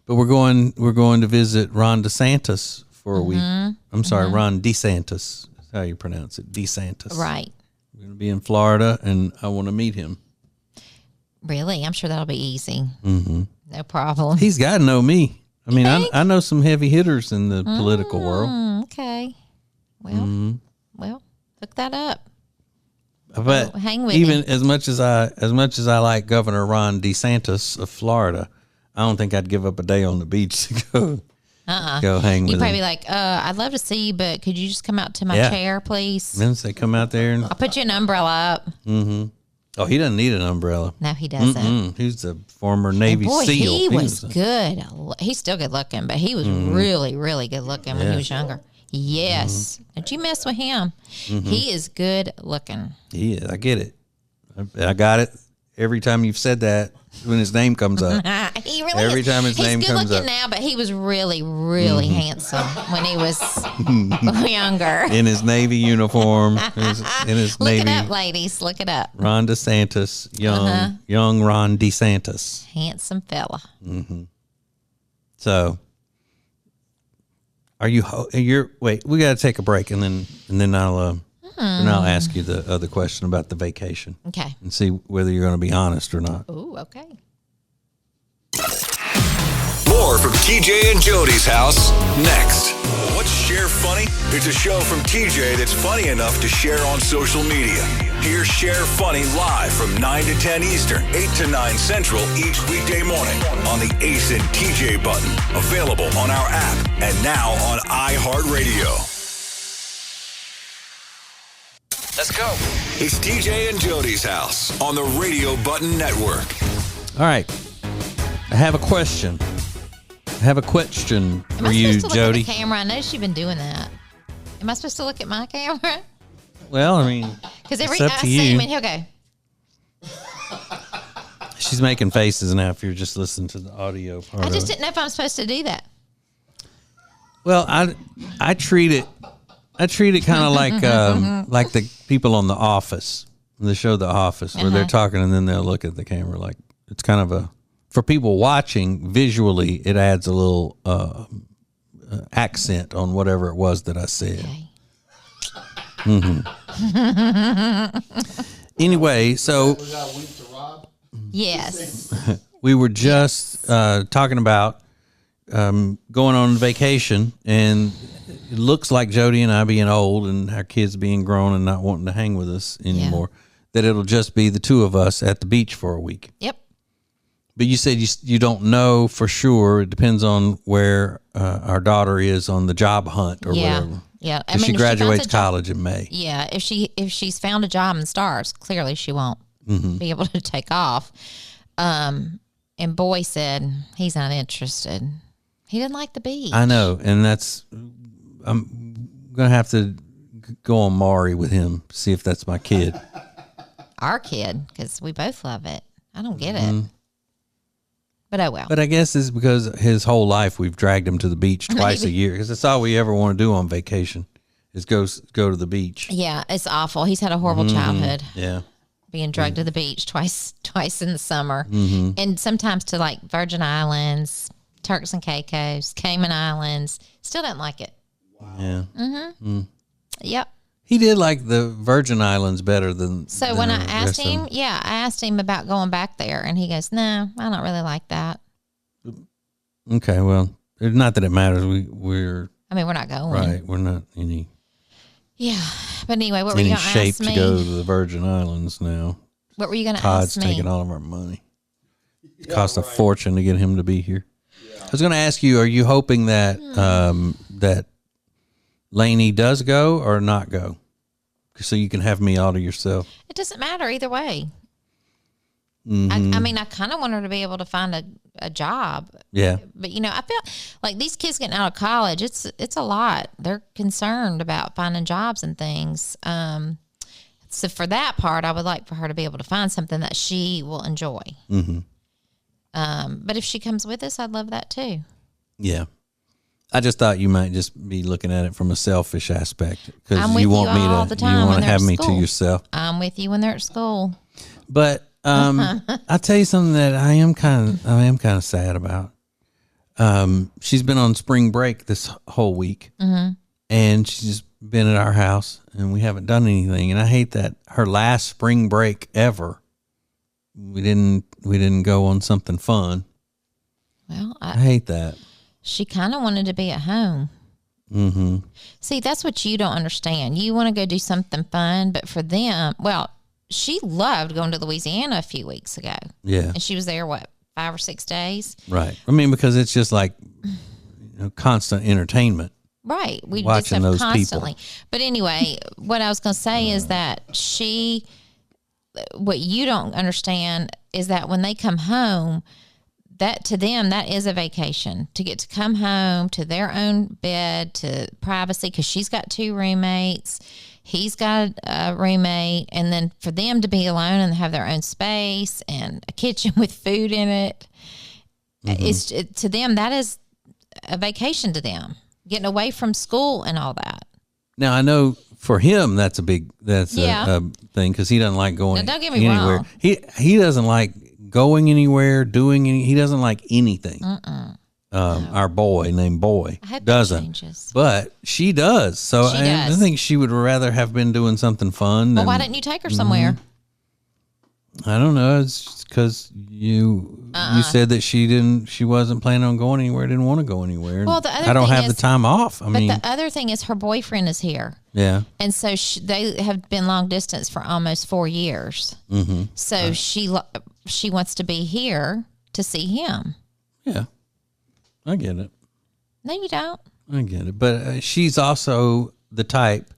[SPEAKER 1] But we're going to visit Ron DeSantis for a week. I'm sorry, Ron DeSantis. That's how you pronounce it, DeSantis.
[SPEAKER 3] Right.
[SPEAKER 1] We're going to be in Florida, and I want to meet him.
[SPEAKER 3] Really? I'm sure that'll be easy. No problem.
[SPEAKER 1] He's got to know me. I mean, I know some heavy hitters in the political world.
[SPEAKER 3] Okay. Well, well, hook that up.
[SPEAKER 1] But
[SPEAKER 3] hang with
[SPEAKER 1] even
[SPEAKER 3] him.
[SPEAKER 1] as much as I like Governor Ron DeSantis of Florida, I don't think I'd give up a day on the beach to go hang with
[SPEAKER 3] You'd probably
[SPEAKER 1] him.
[SPEAKER 3] be like, I'd love to see you, but could you just come out to my chair, please?
[SPEAKER 1] Then they come out there and
[SPEAKER 3] I'll put you an umbrella up.
[SPEAKER 1] oh, he doesn't need an umbrella.
[SPEAKER 3] No, he doesn't.
[SPEAKER 1] He's a former Navy
[SPEAKER 3] Boy,
[SPEAKER 1] SEAL.
[SPEAKER 3] he was good. He's still good looking, but he was really, really good looking when he was younger. Yes. Don't you mess with him. He is good looking.
[SPEAKER 1] He is. I get it. I got it every time you've said that when his name comes up.
[SPEAKER 3] He really
[SPEAKER 1] Every
[SPEAKER 3] is.
[SPEAKER 1] time his name comes
[SPEAKER 3] He's good
[SPEAKER 1] up.
[SPEAKER 3] looking now, but he was really, really handsome when he was younger.
[SPEAKER 1] In his Navy uniform. In his
[SPEAKER 3] Look
[SPEAKER 1] Navy.
[SPEAKER 3] it up, ladies. Look it up.
[SPEAKER 1] Ron DeSantis. Young Ron DeSantis.
[SPEAKER 3] Handsome fella.
[SPEAKER 1] So, wait, we got to take a break and then I'll ask you the other question about the vacation.
[SPEAKER 3] Okay.
[SPEAKER 1] And see whether you're going to be honest or not.
[SPEAKER 3] Ooh, okay.
[SPEAKER 2] More from TJ and Jody's house next. What's Share Funny? It's a show from TJ that's funny enough to share on social media. Hear Share Funny live from 9 to 10 Eastern, 8 to 9 Central each weekday morning on the Ace and TJ button. Available on our app and now on iHeartRadio. Let's go. It's TJ and Jody's house on the Radio Button Network.
[SPEAKER 1] All right. I have a question.
[SPEAKER 3] Am I
[SPEAKER 1] for you,
[SPEAKER 3] supposed to
[SPEAKER 1] Jody.
[SPEAKER 3] look at the camera? I noticed you've been doing that. Am I supposed to look at my camera?
[SPEAKER 1] Well, I mean,
[SPEAKER 3] Because every
[SPEAKER 1] it's up
[SPEAKER 3] I
[SPEAKER 1] to
[SPEAKER 3] see
[SPEAKER 1] you.
[SPEAKER 3] him and he'll go,
[SPEAKER 1] She's making faces now if you're just listening to the audio part
[SPEAKER 3] I
[SPEAKER 1] of
[SPEAKER 3] just
[SPEAKER 1] it.
[SPEAKER 3] didn't know if I'm supposed to do that.
[SPEAKER 1] Well, I treat it kind of like the people on The Office, the show The Office, where they're talking and then they'll look at the camera. Like it's kind of for people watching visually, it adds a little accent on whatever it was that I said.
[SPEAKER 3] Okay.
[SPEAKER 1] Anyway, so
[SPEAKER 4] We got a wink to Rob.
[SPEAKER 3] Yes.
[SPEAKER 1] we were just talking about going on vacation, and it looks like Jody and I being old and our kids being grown and not wanting to hang with us anymore, that it'll just be the two of us at the beach for a week.
[SPEAKER 3] Yep.
[SPEAKER 1] But you said you don't know for sure. It depends on where our daughter is on the job hunt or whatever.
[SPEAKER 3] Yeah. I
[SPEAKER 1] 'Cause she
[SPEAKER 3] if
[SPEAKER 1] graduates
[SPEAKER 3] finds a job-
[SPEAKER 1] college in May.
[SPEAKER 3] Yeah. If she's found a job and stars, clearly she won't be able to take off. And Boy said he's not interested. He didn't like the beach.
[SPEAKER 1] I know, and I'm gonna have to go on Maury with him, see if that's my kid.
[SPEAKER 3] Our kid, because we both love it. I don't get it. But oh well.
[SPEAKER 1] But I guess it's because his whole life we've dragged him to the beach twice a year, because that's all we ever want to do on vacation is go to the beach.
[SPEAKER 3] Yeah, it's awful. He's had a horrible childhood.
[SPEAKER 1] Yeah.
[SPEAKER 3] Being drugged to the beach twice in the summer, and sometimes to like Virgin Islands, Turks and Caicos, Cayman Islands. Still don't like it.
[SPEAKER 1] Yeah.
[SPEAKER 3] Yep.
[SPEAKER 1] He did like the Virgin Islands better than.
[SPEAKER 3] So
[SPEAKER 1] than
[SPEAKER 3] when I
[SPEAKER 1] the
[SPEAKER 3] asked
[SPEAKER 1] rest of them.
[SPEAKER 3] him, I asked him about going back there, and he goes, "No, I don't really like that."
[SPEAKER 1] Okay, well, not that it matters. We're
[SPEAKER 3] I mean, we're not going.
[SPEAKER 1] right. We're not any
[SPEAKER 3] Yeah, but anyway, what were you going to
[SPEAKER 1] shape
[SPEAKER 3] ask me?
[SPEAKER 1] to go to the Virgin Islands now.
[SPEAKER 3] What were you going to
[SPEAKER 1] Todd's
[SPEAKER 3] ask me?
[SPEAKER 1] taking all of our money. It cost a fortune to get him to be here. I was going to ask you: are you hoping that that Laney does go or not go, so you can have me all to yourself?
[SPEAKER 3] It doesn't matter either way. I mean, I kind of want her to be able to find a job.
[SPEAKER 1] Yeah.
[SPEAKER 3] But I feel like these kids getting out of college, it's a lot. They're concerned about finding jobs and things. So for that part, I would like for her to be able to find something that she will enjoy. But if she comes with us, I'd love that too.
[SPEAKER 1] Yeah. I just thought you might just be looking at it from a selfish aspect because
[SPEAKER 3] I'm with
[SPEAKER 1] you want
[SPEAKER 3] you
[SPEAKER 1] me
[SPEAKER 3] all
[SPEAKER 1] to
[SPEAKER 3] the time
[SPEAKER 1] you
[SPEAKER 3] when
[SPEAKER 1] want to
[SPEAKER 3] they're
[SPEAKER 1] have
[SPEAKER 3] at
[SPEAKER 1] me to
[SPEAKER 3] school.
[SPEAKER 1] yourself.
[SPEAKER 3] I'm with you when they're at school.
[SPEAKER 1] But I'll tell you something that I am kind of sad about. She's been on spring break this whole week, and she's just been at our house, and we haven't done anything. And I hate that her last spring break ever, we didn't go on something fun.
[SPEAKER 3] Well,
[SPEAKER 1] I hate that.
[SPEAKER 3] she kind of wanted to be at home.
[SPEAKER 1] Mm-hmm.
[SPEAKER 3] See, that's what you don't understand. You want to go do something fun, but for them, well, she loved going to Louisiana a few weeks ago.
[SPEAKER 1] Yeah.
[SPEAKER 3] And she was there, 5 or 6 days?
[SPEAKER 1] Right. I mean, because it's just like constant entertainment.
[SPEAKER 3] Right. We
[SPEAKER 1] watching
[SPEAKER 3] do
[SPEAKER 1] those
[SPEAKER 3] stuff constantly.
[SPEAKER 1] people.
[SPEAKER 3] But anyway, what I was going to say is that what you don't understand is that when they come home, that to them, that is a vacation, to get to come home to their own bed, to privacy, because she's got 2 roommates. He's got a roommate. And then for them to be alone and have their own space and a kitchen with food in it, to them, that is a vacation to them, getting away from school and all that.
[SPEAKER 1] Now, I know for him, that's a thing, because he doesn't like going
[SPEAKER 3] now, don't get me
[SPEAKER 1] anywhere.
[SPEAKER 3] wrong.
[SPEAKER 1] He doesn't like going anywhere, he doesn't like anything. Our boy named Boy
[SPEAKER 3] I hope that
[SPEAKER 1] doesn't,
[SPEAKER 3] changes.
[SPEAKER 1] but she does. So
[SPEAKER 3] She
[SPEAKER 1] I
[SPEAKER 3] does.
[SPEAKER 1] think she would rather have been doing something fun.
[SPEAKER 3] Well,
[SPEAKER 1] than,
[SPEAKER 3] why didn't you take her somewhere?
[SPEAKER 1] I don't know. It's because you said that she wasn't planning on going anywhere, didn't want to go anywhere.
[SPEAKER 3] Well, the other
[SPEAKER 1] I don't
[SPEAKER 3] thing
[SPEAKER 1] have
[SPEAKER 3] is-
[SPEAKER 1] the time off. I
[SPEAKER 3] But
[SPEAKER 1] mean,
[SPEAKER 3] the other thing is her boyfriend is here.
[SPEAKER 1] yeah.
[SPEAKER 3] And so they have been long distance for almost 4 years. Mm-hmm. So she wants to be here to see him.
[SPEAKER 1] Yeah. I get it.
[SPEAKER 3] No, you don't.
[SPEAKER 1] I get it. But she's also the type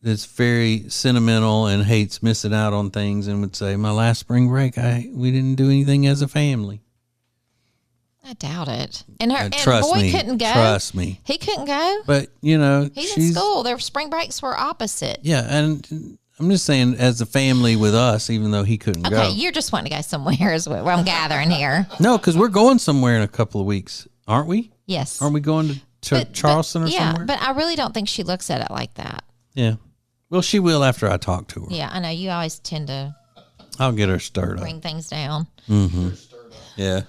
[SPEAKER 1] that's very sentimental and hates missing out on things and would say, my last spring break, we didn't do anything as a family.
[SPEAKER 3] I doubt it. And her and
[SPEAKER 1] Trust
[SPEAKER 3] Boy
[SPEAKER 1] me.
[SPEAKER 3] couldn't go.
[SPEAKER 1] Trust me.
[SPEAKER 3] He couldn't go.
[SPEAKER 1] But,
[SPEAKER 3] He's in school. Their spring breaks were opposite.
[SPEAKER 1] Yeah, and I'm just saying, as a family with us, even though he couldn't go.
[SPEAKER 3] Okay, you're just wanting to go somewhere is what I'm gathering here.
[SPEAKER 1] No, because we're going somewhere in a couple of weeks, aren't we?
[SPEAKER 3] Yes.
[SPEAKER 1] Aren't we going to Charleston or somewhere?
[SPEAKER 3] Yeah, but I really don't think she looks at it like that.
[SPEAKER 1] Yeah. Well, she will after I talk to her.
[SPEAKER 3] Yeah, I know. You always tend to
[SPEAKER 1] I'll get her stirred
[SPEAKER 3] bring things down.
[SPEAKER 1] Mm-hmm. Yeah.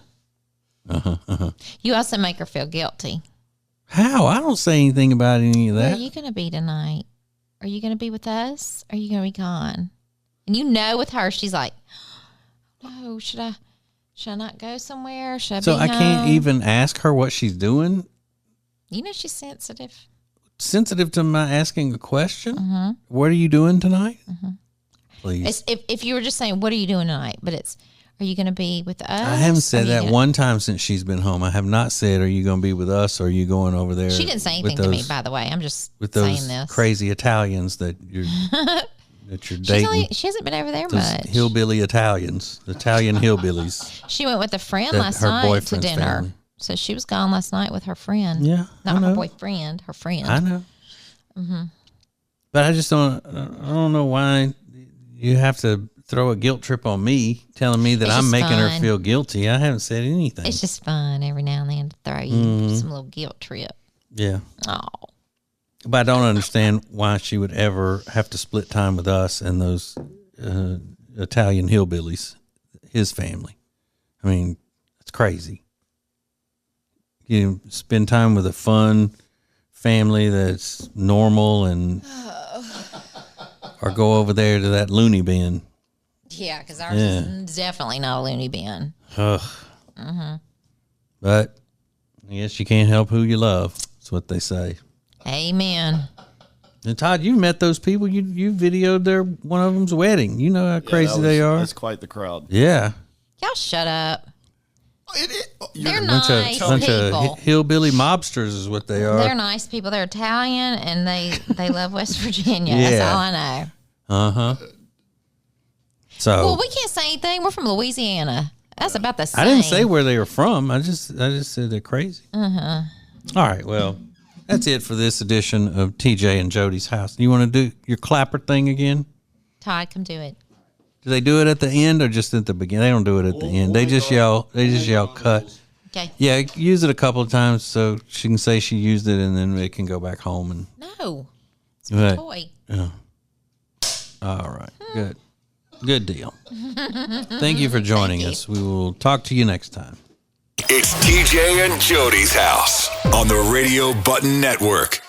[SPEAKER 3] You also make her feel guilty.
[SPEAKER 1] How? I don't say anything about any of
[SPEAKER 3] Where
[SPEAKER 1] that.
[SPEAKER 3] are you going to be tonight? Are you going to be with us? Or are you going to be gone? And with her, she's like, no, should I not go somewhere? Should I
[SPEAKER 1] So
[SPEAKER 3] be
[SPEAKER 1] I can't
[SPEAKER 3] home?
[SPEAKER 1] even ask her what she's doing?
[SPEAKER 3] She's sensitive.
[SPEAKER 1] Sensitive to my asking a question? What are you doing tonight? Please.
[SPEAKER 3] It's, if you were just saying, what are you doing tonight? But it's, are you going to be with us?
[SPEAKER 1] I haven't said
[SPEAKER 3] Are you
[SPEAKER 1] that
[SPEAKER 3] gonna-
[SPEAKER 1] one time since she's been home. I have not said, are you going to be with us or are you going over there?
[SPEAKER 3] She didn't say anything
[SPEAKER 1] with
[SPEAKER 3] to me,
[SPEAKER 1] those-
[SPEAKER 3] by the way. I'm just
[SPEAKER 1] with
[SPEAKER 3] saying
[SPEAKER 1] those
[SPEAKER 3] this.
[SPEAKER 1] crazy Italians that you're
[SPEAKER 3] She
[SPEAKER 1] dating.
[SPEAKER 3] hasn't been over there
[SPEAKER 1] Those
[SPEAKER 3] much.
[SPEAKER 1] hillbilly Italians, Italian hillbillies.
[SPEAKER 3] She went with a friend
[SPEAKER 1] That
[SPEAKER 3] last
[SPEAKER 1] her
[SPEAKER 3] night to
[SPEAKER 1] boyfriend's
[SPEAKER 3] dinner.
[SPEAKER 1] family.
[SPEAKER 3] So she was gone last night with her friend.
[SPEAKER 1] Yeah, I
[SPEAKER 3] Not her
[SPEAKER 1] know.
[SPEAKER 3] boyfriend, her friend.
[SPEAKER 1] I know. But I just I don't know why you have to throw a guilt trip on me, telling me that
[SPEAKER 3] It's
[SPEAKER 1] I'm
[SPEAKER 3] just
[SPEAKER 1] making her
[SPEAKER 3] fun.
[SPEAKER 1] feel guilty. I haven't said anything.
[SPEAKER 3] It's just fun every now and then to throw you some little guilt trip.
[SPEAKER 1] Yeah.
[SPEAKER 3] Oh,
[SPEAKER 1] But I don't understand why she would ever have to split time with us and those Italian hillbillies, his family. I mean, it's crazy. You spend time with a fun family that's normal and or go over there to that loony bin.
[SPEAKER 3] yeah, because ours
[SPEAKER 1] Yeah.
[SPEAKER 3] is definitely not a loony bin.
[SPEAKER 1] Ugh. But I guess you can't help who you love. That's what they say.
[SPEAKER 3] Amen.
[SPEAKER 1] And Todd, you met those people. You videoed one of them's wedding. You know how crazy they are.
[SPEAKER 4] That's quite the crowd.
[SPEAKER 1] Yeah,
[SPEAKER 3] Y'all shut up. They're
[SPEAKER 1] bunch
[SPEAKER 3] nice
[SPEAKER 1] of
[SPEAKER 3] people.
[SPEAKER 1] hillbilly mobsters is what they are.
[SPEAKER 3] They're nice people. They're Italian and they love West Virginia.
[SPEAKER 1] Yeah.
[SPEAKER 3] That's all I know.
[SPEAKER 1] So
[SPEAKER 3] Well, we can't say anything. We're from Louisiana. That's about the same.
[SPEAKER 1] I didn't say where they were from. I just said they're crazy. All right. Well, that's it for this edition of TJ and Jodi's house. You want to do your clapper thing again?
[SPEAKER 3] Todd, come do it.
[SPEAKER 1] Do they do it at the end or just at the beginning? They don't do it at the end. They just yell. They just yell cut.
[SPEAKER 3] Okay.
[SPEAKER 1] Yeah, use it a couple of times so she can say she used it, and then it can go back home and.
[SPEAKER 3] No. It's my
[SPEAKER 1] Right.
[SPEAKER 3] toy.
[SPEAKER 1] All right. Good deal. Thank you for joining us. We will talk to you next time.
[SPEAKER 2] It's TJ and Jodi's house on the Radio Button Network.